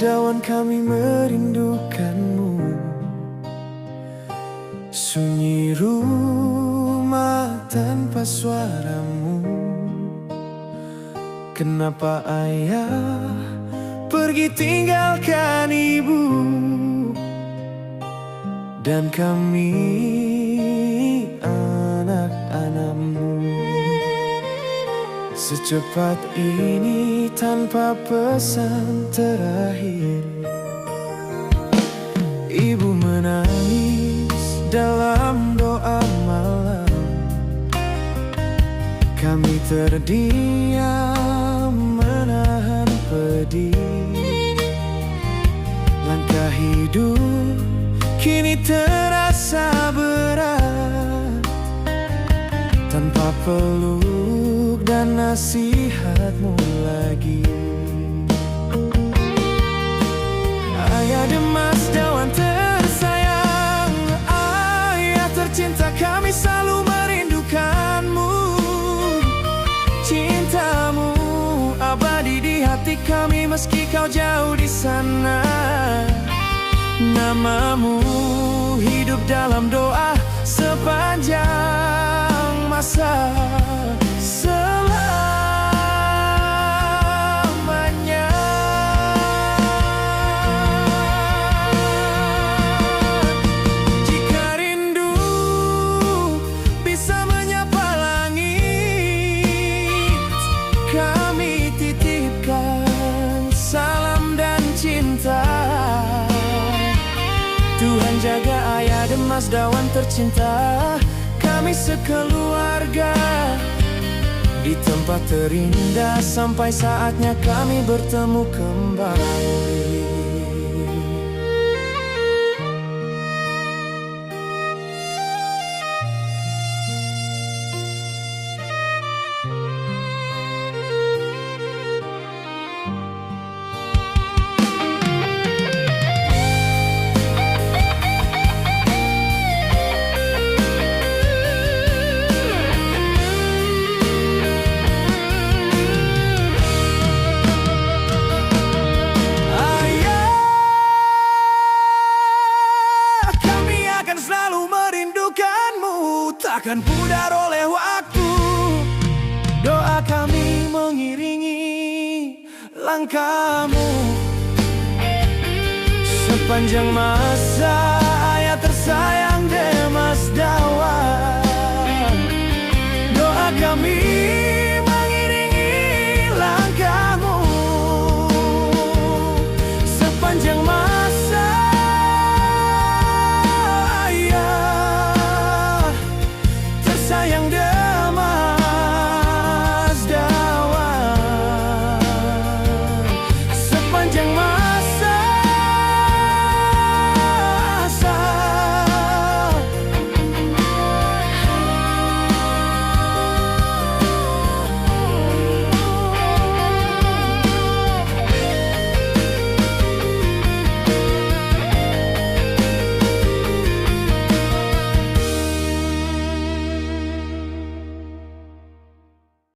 dawan kami merindukanmu. Sunyi rumah tanpa suaramu. Kenapa ayah pergi tinggalkan ibu? Dan kami anak-anakmu. Secepat ini tanpa pesan terakhir. Ibu menangis dalam doa malam. Kami terdiam menahan pedih. Langkah hidup kini terasa berat, tanpa peluk dan nasihatmu lagi. Ayah Demas Dawan tersayang, ayah tercinta, kami selalu merindukanmu. Cintamu abadi di hati kami meski kau jauh di sana. Namamu hidup dalam doa sepanjang masa selamanya. Jika rindu bisa menyapa langit, kami titipkan salam dan cinta. Tuhan jaga ayah Demas Dawan tercinta, kami sekeluarga di tempat terindah sampai saatnya kami bertemu kembali. Takkan pudar oleh waktu, doa kami mengiringi langkahmu sepanjang masa.